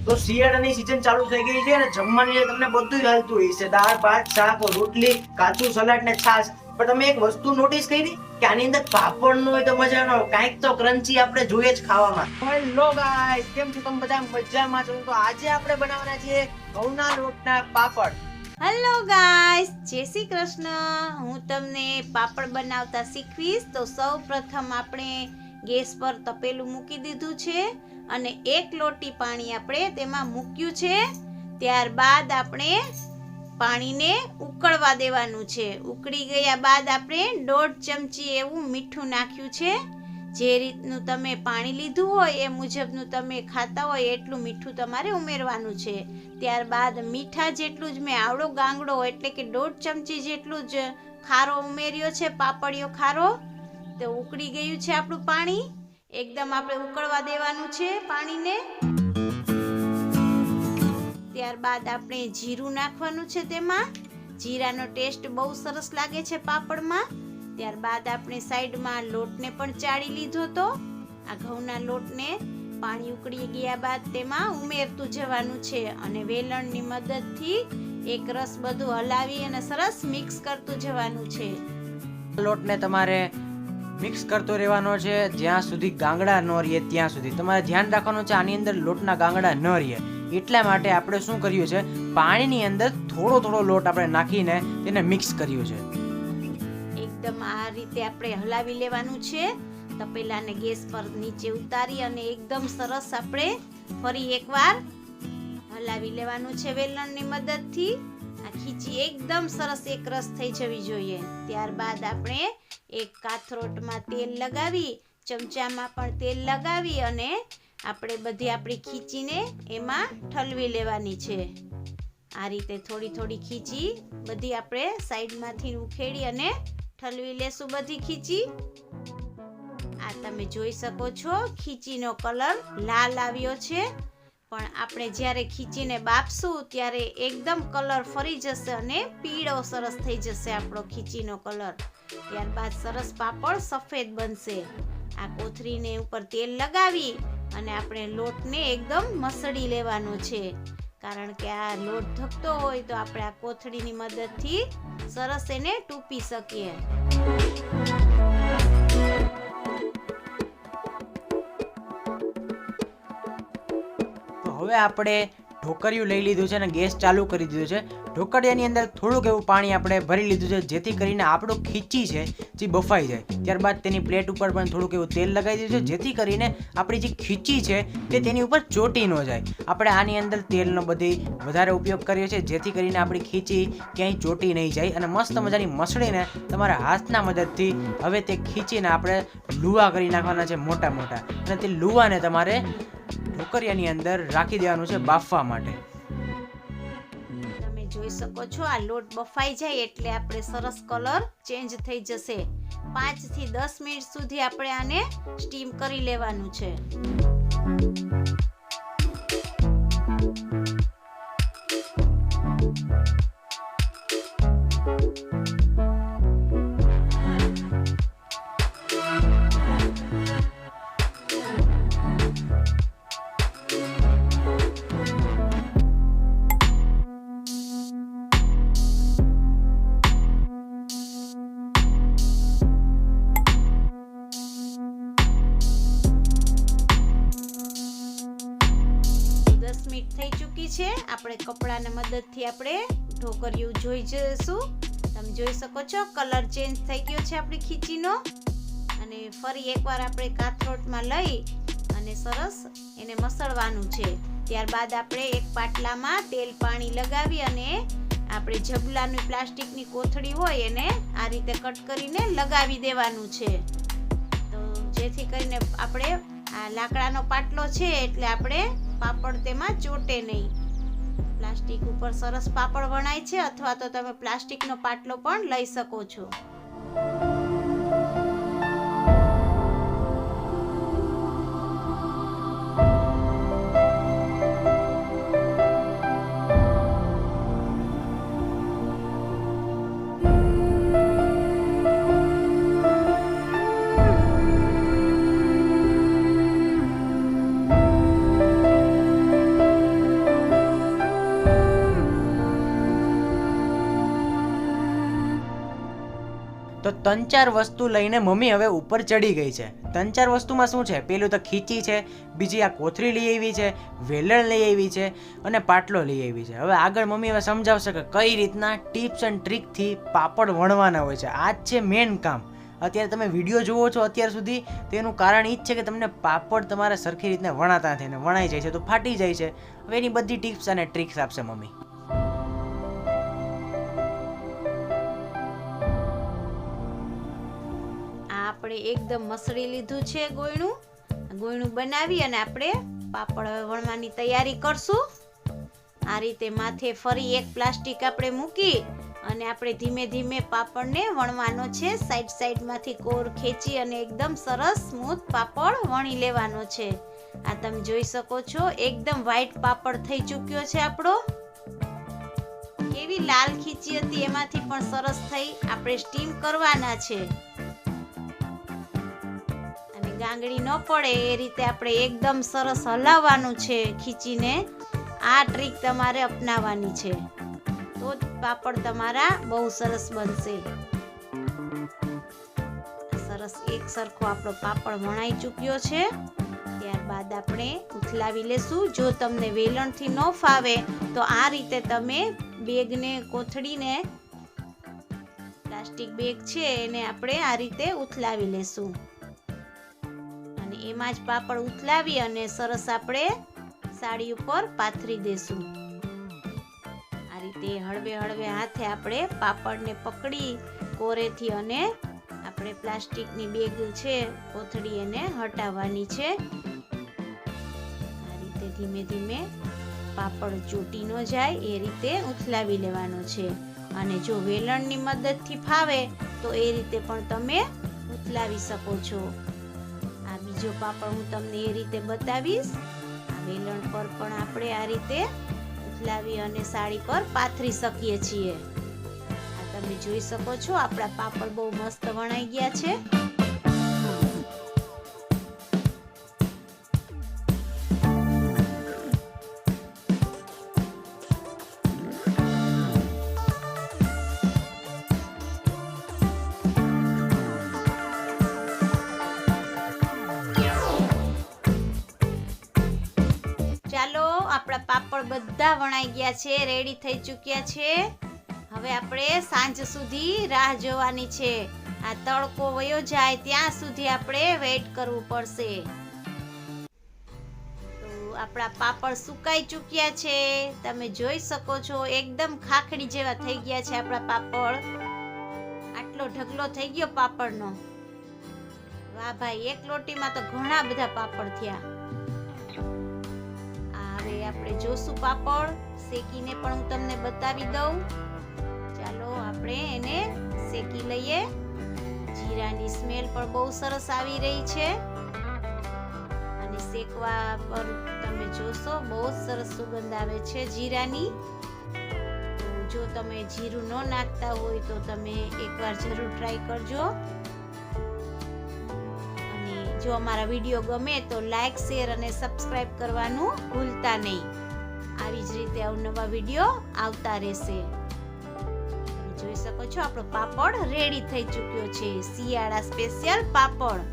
તો શિયાળાની સીઝન ચાલુ થઈ ગઈ છે અને જમવાની તમને બધું જ હાલતું હોય છે, દાળ ભાત શાક રોટલી કાચું સલાડ ને છાશ. પણ તમે એક વસ્તુ નોટિસ કરી કે આની અંદર પાપડ નો હોય તો મજા ન આવે, કાંઈક તો ક્રન્ચી આપણે જોઈએ જ ખાવામાં. હેલો ગાઈસ, કેમ છો તમે બધા? મજામાં છો? તો આજે આપણે બનાવવાના છે ઘઉંના લોટના પાપડ. હેલો ગાઈસ, જય શ્રી કૃષ્ણ. હું તમને પાપડ બનાવતા શીખવીશ. તો સૌ પ્રથમ આપણે ગેસ પર તપેલું મૂકી દીધું છે અને 1 લોટી પાણી આપણે તેમાં મૂક્યું છે. ત્યારબાદ આપણે પાણીને ઉકળવા દેવાનું છે. ઉકળી ગયા બાદ આપણે 1.5 ચમચી એવું મીઠું નાખ્યું છે. જે રીતનું તમે પાણી લીધું હોય એ મુજબનું તમે ખાતા હોય એટલું મીઠું તમારે ઉમેરવાનું છે. ત્યારબાદ મીઠા જેટલું જ મેં આવડો ગાંગડો એટલે કે 1.5 ચમચી જેટલું જ ખારો ઉમેર્યો છે, પાપડિયો ખારો. તો ઉકળી ગયું છે આપણું પાણી. એકદમ આપણે ઉકળવા દેવાનું છે પાણીને. ત્યારબાદ આપણે જીરું નાખવાનું છે તેમાં. જીરાનો ટેસ્ટ બહુ સરસ લાગે છે પાપડમાં. ત્યારબાદ આપણે સાઈડમાં લોટને પણ ચાળી લીધો તો. આ ઘઉંના લોટને પાણી ઉકળી ગયા બાદ તેમાં ઉમેરતું જવાનું છે અને વેલણની મદદથી એક રસ બધું હલાવી અને સરસ મિક્સ કરતું જવાનું છે. લોટને તમારે મિક્સ કરતો રહેવાનો છે જ્યાં સુધી ગાંગડા ન રહે ત્યાં સુધી. તમારે ધ્યાન રાખવાનું છે આની અંદર લોટના ગાંગડા ન રહે. એટલા માટે આપણે શું કર્યું છે, પાણીની અંદર થોડો થોડો લોટ આપણે નાખીને તેને મિક્સ કર્યું છે. એકદમ આ રીતે આપણે હલાવી લેવાનું છે. તપેલાને ગેસ પર નીચે ઉતારી અને એકદમ સરસ આપણે ફરી એકવાર હલાવી લેવાનું છે વેલણની મદદથી. આ ખીચી એકદમ સરસ એક રસ થઈ જવી જોઈએ. ત્યારબાદ આપણે એક કાથરોટમાં તેલ લગાવી, ચમચામાં પણ તેલ લગાવી અને આપણે બધી આપણી ખીચીને એમાં ઠલવી લેવાની છે. આ રીતે થોડી થોડી ખીચી બધી આપણે સાઈડમાંથી ઉખેડી અને ઠલવી લેશું બધી ખીચી. આ તમે જોઈ શકો છો ખીચીનો કલર લાલ આવ્યો છે, પણ આપણે જ્યારે ખીચીને બાફશું ત્યારે એકદમ કલર ફરી જશે અને પીળો સરસ થઈ જશે આપણો ખીચીનો કલર. ત્યારબાદ સરસ પાપડ સફેદ બનશે. આ કોથળીને ઉપર તેલ લગાવી અને આપણે લોટને એકદમ મસળી લેવાનો છે, કારણ કે આ લોટ ધકતો હોય તો આપણે આ કોથળીની મદદથી સરસ એને ટૂપી શકીએ. તો હવે આપણે ઢોકળિયું લઈ લીધું છે અને ગેસ ચાલુ કરી દીધું છે. ઢોકળિયાની અંદર થોડુંક એવું પાણી આપણે ભરી લીધું છે જેથી કરીને આપણું ખીચી છે જે બફાઈ જાય. ત્યારબાદ તેની પ્લેટ ઉપર પણ થોડુંક એવું તેલ લગાવી દીધું છે જેથી કરીને આપણી જે ખીચી છે તે તેની ઉપર ચોટી ન જાય. આપણે આની અંદર તેલનો બધી વધારે ઉપયોગ કર્યો છે જેથી કરીને આપણી ખીચી ક્યાંય ચોટી નહીં જાય અને મસ્ત મજાની મસળીને તમારા હાથના મદદથી હવે તે ખીચીને આપણે લુવા કરી નાખવાના છે મોટા મોટા, અને તે લુવાને તમારે ઢોકળિયાની અંદર રાખી દેવાનું છે બાફવા માટે. તમે જોઈ શકો છો આ લોટ બફાઈ જાય એટલે આપણે સરસ કલર ચેન્જ થઈ જશે. 5 થી 10 મિનિટ સુધી આપણે આને સ્ટીમ કરી લેવાનું છે. થઈ ચૂકી છે. આપણે કપડાની મદદથી આપણે ઢોકળિયું જોઈ જઈશું. તમે જોઈ શકો છો કલર ચેન્જ થઈ ગયો છે આપણી ખીચીનો. અને ફરી એકવાર આપણે કાથરોટમાં લઈ અને સરસ એને મસળવાનું છે. ત્યારબાદ આપણે એક પાટલામાં તેલ પાણી લગાવી અને આપણે જબલાની પ્લાસ્ટિકની કોથળી હોય એને આ રીતે કટ કરીને લગાવી દેવાનું છે. તો જેથી કરીને આપણે આ લાકડાનો પાટલો છે એટલે આપણે પાપડ તેમાં ચોટે નહીં. પ્લાસ્ટિક ઉપર સરસ પાપડ વણાય છે, અથવા તો તમે પ્લાસ્ટિકનો પાટલો પણ લઈ શકો છો. તો 3-4 વસ્તુ લઈને મમ્મી હવે ઉપર ચડી ગઈ છે. 3-4 વસ્તુમાં શું છે? પેલું તો ખીચી છે, બીજી આ કોથળી લઈ આવી છે, વેલણ લઈ આવી છે અને પાટલો લઈ આવી છે. હવે આગળ મમ્મી હવે સમજાવશે કે કઈ રીતના ટિપ્સ એન્ડ ટ્રીકથી પાપડ વણવાના હોય છે. આ જ છે મેન કામ. અત્યારે તમે વિડીયો જુઓ છો અત્યાર સુધી, તેનું કારણ એ જ છે કે તમને પાપડ તમારે સરખી રીતના વણાતા નથી, ને વણાઈ જાય છે તો ફાટી જાય છે. હવે એની બધી ટિપ્સ અને ટ્રીક્સ આપશે મમ્મી. આપણે એકદમ મસળી લીધું છે ગોયણું બનાવી અને આપણે પાપડ હવે વણવાની તૈયારી કરશું. આ રીતે માથે ફરી એક પ્લાસ્ટિક આપણે મૂકી અને આપણે ધીમે ધીમે પાપડને વણવાનો છે. સાઈડમાંથી કોર ખેંચી અને એકદમ સરસ સ્મૂથ પાપડ વણી લેવાનો છે. આ તમે જોઈ શકો છો એકદમ વ્હાઈટ પાપડ થઈ ચૂક્યો છે આપણો. કેવી લાલ ખીચી હતી એમાંથી પણ સરસ થઈ. આપણે સ્ટીમ કરવાના છે અને ગાંગડી ન પડે એ રીતે આપણે એકદમ સરસ હલાવવાનું છે ખીચીને. આ ટ્રીક તમારે અપનાવવાની છે તો જ પાપડ તમારા બહુ સરસ બનશે. સરસ એક સરખો આપણો પાપડ વણાઈ ચૂક્યો છે. ત્યારબાદ આપણે ઉથલાવી લેશું. જો તમને વેલણથી ન ફાવે તો આ રીતે તમે બેગને કોથળીને, પ્લાસ્ટિક બેગ છે એને આપણે આ રીતે ઉથલાવી લેશું અને એમાં જ પાપડ ઉથલાવી અને સરસ આપણે સાડી ઉપર પાથરી દેશું. આ રીતે હળવે હળવે હાથે આપણે પાપડને પકડી કોરેથી અને આપણે પ્લાસ્ટિકની બેગ છે કોથળી એને હટાવવાની છે. આ રીતે ધીમે ધીમે પાપડ ચોટી ન જાય એ રીતે ઉથલાવી લેવાનો છે. અને જો વેલણની મદદથી ફાવે તો એ રીતે પણ તમે ઉથલાવી શકો છો. આ બીજો પાપડ હું તમને એ રીતે બતાવીશ. આ વેલણ પર પણ આપણે આ રીતે ઉથલાવી અને સાડી પર પાથરી શકીએ છીએ. આ તમે જોઈ શકો છો આપણા પાપડ બહુ મસ્ત વણાઈ ગયા છે. ચાલો આપણા પાપડ બધા વણાઈ ગયા છે, રેડી થઈ ચૂક્યા છે. હવે આપણે સાંજ સુધી રાહ જોવાની છે. આ તડકો વયો જાય ત્યાં સુધી આપણે વેઇટ કરવું પડશે. તો આપણા પાપડ સુકાઈ ચૂક્યા છે. તમે જોઈ શકો છો એકદમ ખાખડી જેવા થઈ ગયા છે આપણા પાપડ. આટલો ઢગલો થઈ ગયો પાપડનો. વાહ ભાઈ, એક લોટીમાં તો ઘણા બધા પાપડ થયા. હવે આપણે જોશું પાપડ શેકીને પણ હું તમને બતાવી દઉં. ચાલો આપણે એને શેકી લઈએ. જીરાની સ્મેલ પણ બહુ સરસ આવી રહી છે અને શેકવા પર તમે જોશો બહુ સરસ સુગંધ આવે છે જીરાની. તો જો તમે જીરું ન નાખતા હોય તો તમે એકવાર જરૂર ટ્રાય કરજો. જો અમારા વિડીયો ગમે તો લાઈક, શેર અને સબસ્ક્રાઇબ કરવાનું ભૂલતા નહીં. આવી જ રીતે અવનવા વિડીયો આવતા રહેશે. તમે જોઈ શકો છો આપણો પાપડ રેડી થઈ ચૂક્યો છે. શિયાળા સ્પેશિયલ પાપડ.